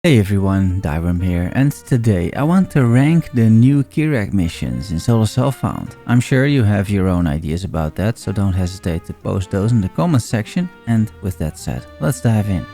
Hey everyone, Thyworm here, and today I want to rank the new Kirac missions in Solo Self-Found. I'm sure you have your own ideas about that, so don't hesitate to post those in the comments section, and with that said, let's dive in.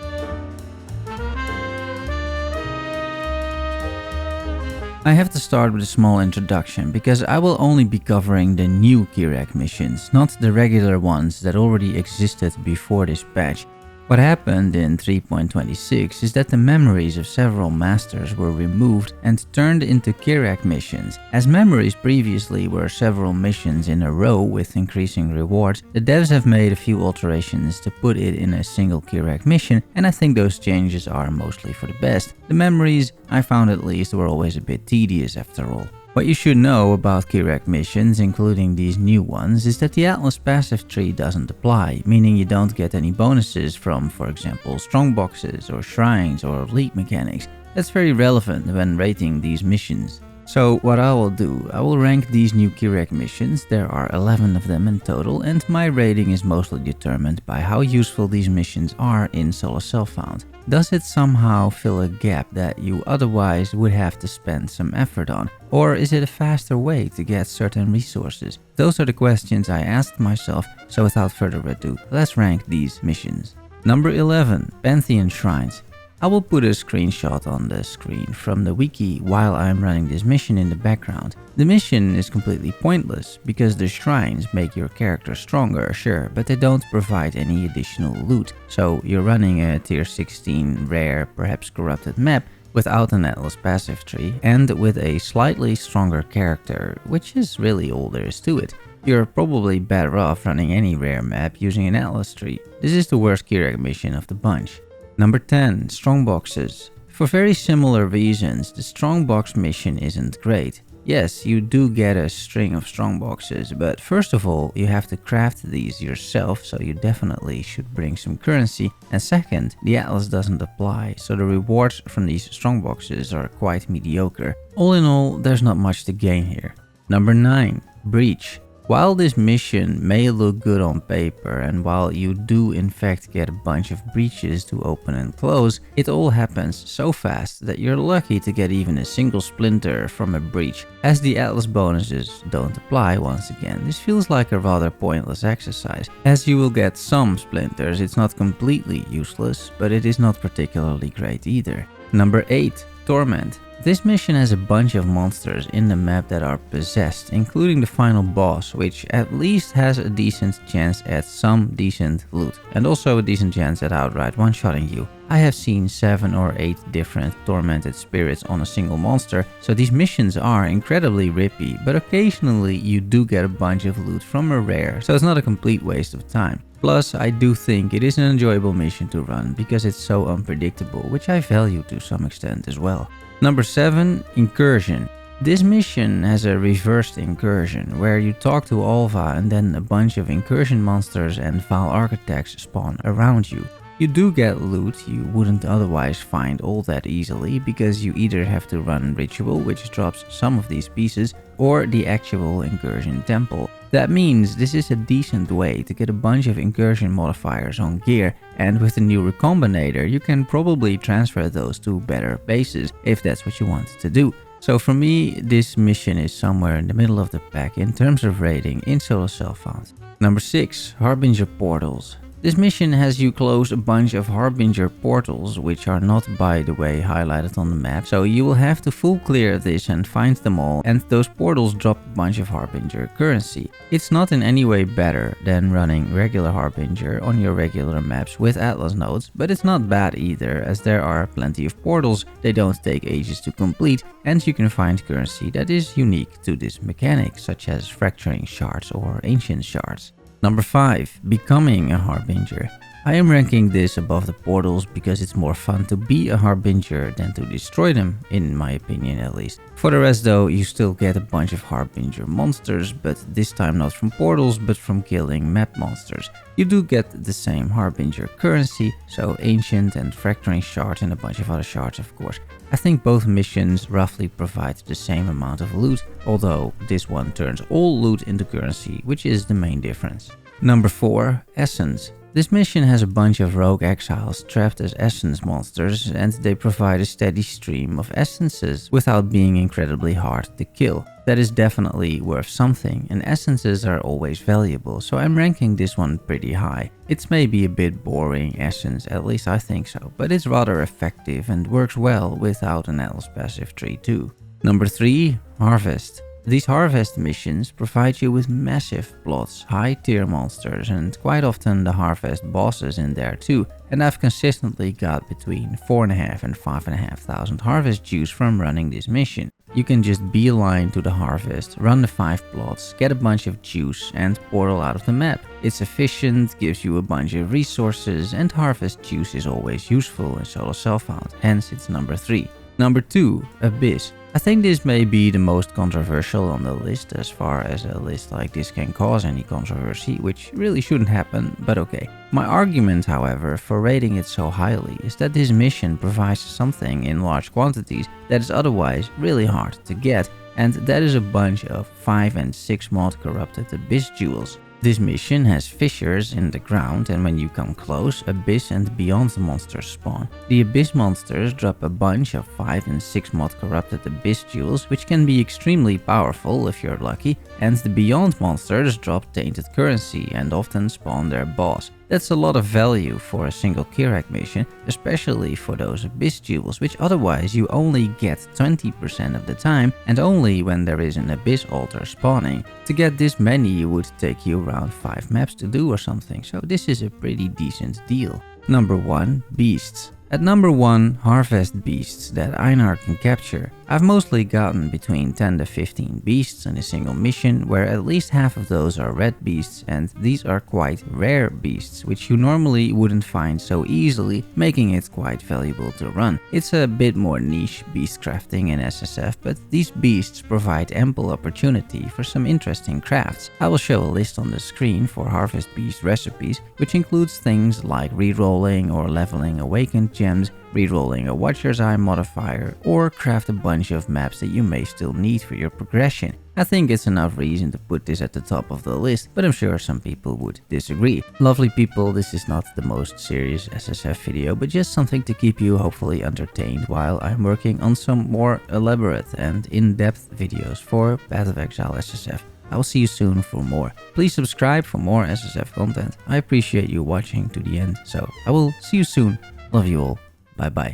I have to start with a small introduction, because I will only be covering the new Kirac missions, not the regular ones that already existed before this patch. What happened in 3.26 is that the memories of several masters were removed and turned into Kirac missions. As memories previously were several missions in a row with increasing rewards, the devs have made a few alterations to put it in a single Kirac mission, and I think those changes are mostly for the best. The memories, I found at least, were always a bit tedious after all. What you should know about Kirac missions, including these new ones, is that the Atlas passive tree doesn't apply, meaning you don't get any bonuses from, for example, Strongboxes or Shrines or League mechanics. That's very relevant when rating these missions. So what I will do, I will rank these new Kirac missions, there are 11 of them in total, and my rating is mostly determined by how useful these missions are in Solo Self-Found. Does it somehow fill a gap that you otherwise would have to spend some effort on? Or is it a faster way to get certain resources? Those are the questions I asked myself, so without further ado, let's rank these missions. Number 11, Pantheon Shrines. I will put a screenshot on the screen from the wiki while I'm running this mission in the background. The mission is completely pointless, because the shrines make your character stronger, sure, but they don't provide any additional loot. So you're running a tier 16 rare, perhaps corrupted map without an Atlas passive tree and with a slightly stronger character, which is really all there is to it. You're probably better off running any rare map using an Atlas tree. This is the worst Kirac mission of the bunch. Number 10, Strongboxes. For very similar reasons, the Strongbox mission isn't great. Yes, you do get a string of Strongboxes, but first of all, you have to craft these yourself, so you definitely should bring some currency. And second, the Atlas doesn't apply, so the rewards from these Strongboxes are quite mediocre. All in all, there's not much to gain here. Number 9, Breach. While this mission may look good on paper, and while you do in fact get a bunch of breaches to open and close, it all happens so fast that you're lucky to get even a single splinter from a breach. As the Atlas bonuses don't apply once again, this feels like a rather pointless exercise. As you will get some splinters, it's not completely useless, but it is not particularly great either. Number 8, Torment. This mission has a bunch of monsters in the map that are possessed, including the final boss, which at least has a decent chance at some decent loot, and also a decent chance at outright one-shotting you. I have seen 7 or 8 different tormented spirits on a single monster, so these missions are incredibly rippy, but occasionally you do get a bunch of loot from a rare, so it's not a complete waste of time. Plus, I do think it is an enjoyable mission to run because it's so unpredictable, which I value to some extent as well. Number 7, Incursion. This mission has a reversed incursion, where you talk to Alva and then a bunch of incursion monsters and Vaal architects spawn around you. You do get loot you wouldn't otherwise find all that easily, because you either have to run Ritual, which drops some of these pieces, or the actual Incursion temple. That means this is a decent way to get a bunch of incursion modifiers on gear, and with the new recombinator you can probably transfer those to better bases if that's what you want to do. So for me, this mission is somewhere in the middle of the pack in terms of rating in Solo Self-Found. Number 6, Harbinger Portals. This mission has you close a bunch of Harbinger Portals, which are not, by the way, highlighted on the map, so you will have to full clear this and find them all, and those portals drop a bunch of Harbinger currency. It's not in any way better than running regular Harbinger on your regular maps with Atlas nodes, but it's not bad either, as there are plenty of portals, they don't take ages to complete, and you can find currency that is unique to this mechanic, such as fracturing shards or ancient shards. Number 5, Becoming a Harbinger. I am ranking this above the portals because it's more fun to be a Harbinger than to destroy them, in my opinion at least. For the rest though, you still get a bunch of Harbinger monsters, but this time not from portals but from killing map monsters. You do get the same Harbinger currency, so ancient and fracturing shards and a bunch of other shards of course. I think both missions roughly provide the same amount of loot, although this one turns all loot into currency, which is the main difference. Number 4, Essence. This mission has a bunch of rogue exiles trapped as essence monsters, and they provide a steady stream of essences without being incredibly hard to kill. That is definitely worth something, and essences are always valuable, so I'm ranking this one pretty high. It's maybe a bit boring essence, at least I think so, but it's rather effective and works well without an else passive tree too. Number 3. Harvest. These harvest missions provide you with massive plots, high tier monsters, and quite often the harvest bosses in there too, and I've consistently got between 4.5 and 5.5 harvest juice from running this mission. You can just beeline to the harvest, run the 5 plots, get a bunch of juice and portal out of the map. It's efficient, gives you a bunch of resources, and harvest juice is always useful in solo self-out, hence it's number 3. Number 2. Abyss. I think this may be the most controversial on the list, as far as a list like this can cause any controversy, which really shouldn't happen, but okay. My argument, however, for rating it so highly is that this mission provides something in large quantities that is otherwise really hard to get, and that is a bunch of 5 and 6 mod corrupted Abyss jewels. This mission has fissures in the ground, and when you come close, Abyss and Beyond monsters spawn. The Abyss monsters drop a bunch of 5 and 6 mod corrupted Abyss jewels, which can be extremely powerful if you're lucky, and the Beyond monsters drop tainted currency and often spawn their boss. That's a lot of value for a single Kirac mission, especially for those Abyss jewels, which otherwise you only get 20% of the time, and only when there is an Abyss altar spawning. To get this many would take you around 5 maps to do or something, so this is a pretty decent deal. Number 1. Beasts. At number 1, harvest beasts that Einar can capture. I've mostly gotten between 10 to 15 beasts in a single mission, where at least half of those are red beasts, and these are quite rare beasts, which you normally wouldn't find so easily, making it quite valuable to run. It's a bit more niche beast crafting in SSF, but these beasts provide ample opportunity for some interesting crafts. I will show a list on the screen for harvest beast recipes, which includes things like rerolling or leveling awakened gems, rerolling a Watcher's Eye modifier, or craft a bunch of maps that you may still need for your progression. I think it's enough reason to put this at the top of the list, but I'm sure some people would disagree. Lovely people, this is not the most serious SSF video, but just something to keep you hopefully entertained while I'm working on some more elaborate and in-depth videos for Path of Exile SSF. I will see you soon for more. Please subscribe for more SSF content. I appreciate you watching to the end, so I will see you soon. Love you all. Bye bye.